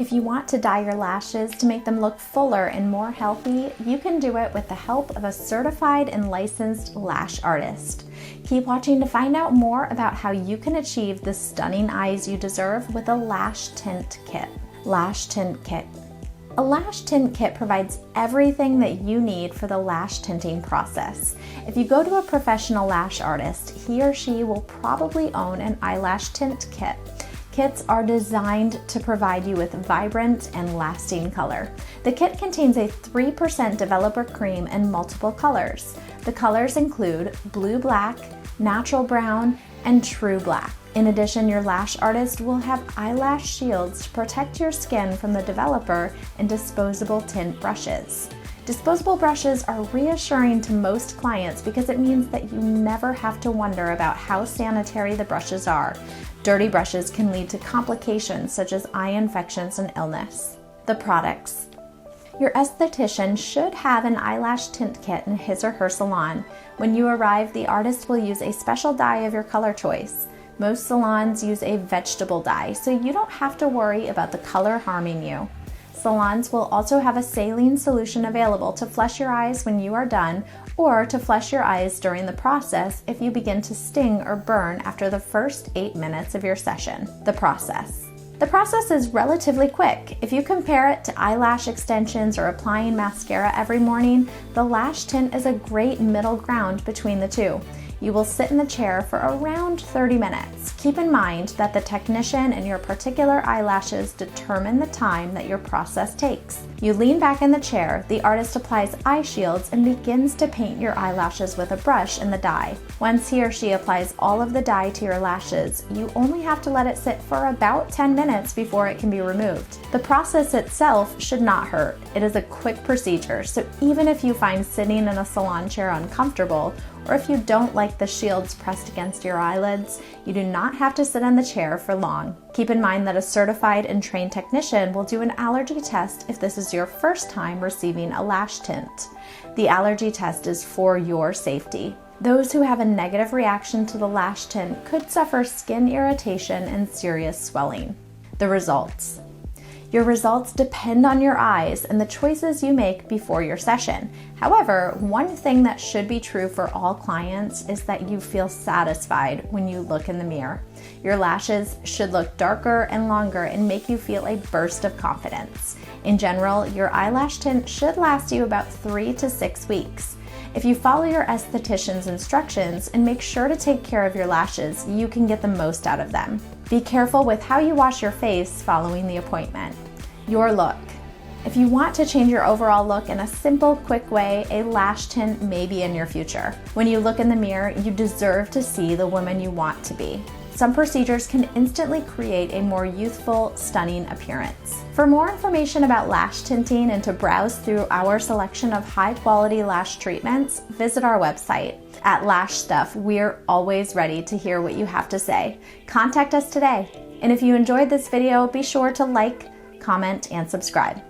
If you want to dye your lashes to make them look fuller and more healthy, you can do it with the help of a certified and licensed lash artist. Keep watching to find out more about how you can achieve the stunning eyes you deserve with a Lash Tint Kit. Lash Tint Kit. A lash tint kit provides everything that you need for the lash tinting process. If you go to a professional lash artist, he or she will probably own an eyelash tint kit. Kits are designed to provide you with vibrant and lasting color. The kit contains a 3% developer cream in multiple colors. The colors include blue black, natural brown, and true black. In addition, your lash artist will have eyelash shields to protect your skin from the developer and disposable tint brushes. Disposable brushes are reassuring to most clients because it means that you never have to wonder about how sanitary the brushes are. Dirty brushes can lead to complications such as eye infections and illness. The products. Your esthetician should have an eyelash tint kit in his or her salon. When you arrive, the artist will use a special dye of your color choice. Most salons use a vegetable dye, so you don't have to worry about the color harming you. Salons will also have a saline solution available to flush your eyes when you are done, or to flush your eyes during the process if you begin to sting or burn after the first 8 minutes of your session. The process. The process is relatively quick. If you compare it to eyelash extensions or applying mascara every morning, the lash tint is a great middle ground between the two. You will sit in the chair for around 30 minutes. Keep in mind that the technician and your particular eyelashes determine the time that your process takes. You lean back in the chair, the artist applies eye shields and begins to paint your eyelashes with a brush and the dye. Once he or she applies all of the dye to your lashes, you only have to let it sit for about 10 minutes before it can be removed. The process itself should not hurt. It is a quick procedure, so even if you find sitting in a salon chair uncomfortable, or if you don't like the shields pressed against your eyelids, you do not have to sit in the chair for long. Keep in mind that a certified and trained technician will do an allergy test if this is your first time receiving a lash tint. The allergy test is for your safety. Those who have a negative reaction to the lash tint could suffer skin irritation and serious swelling. The results. Your results depend on your eyes and the choices you make before your session. However, one thing that should be true for all clients is that you feel satisfied when you look in the mirror. Your lashes should look darker and longer and make you feel a burst of confidence. In general, your eyelash tint should last you about 3 to 6 weeks. If you follow your esthetician's instructions and make sure to take care of your lashes, you can get the most out of them. Be careful with how you wash your face following the appointment. Your look. If you want to change your overall look in a simple, quick way, a lash tint may be in your future. When you look in the mirror, you deserve to see the woman you want to be. Some procedures can instantly create a more youthful, stunning appearance. For more information about lash tinting and to browse through our selection of high-quality lash treatments, visit our website. At Lash Stuff, we're always ready to hear what you have to say. Contact us today. And if you enjoyed this video, be sure to like, comment, and subscribe.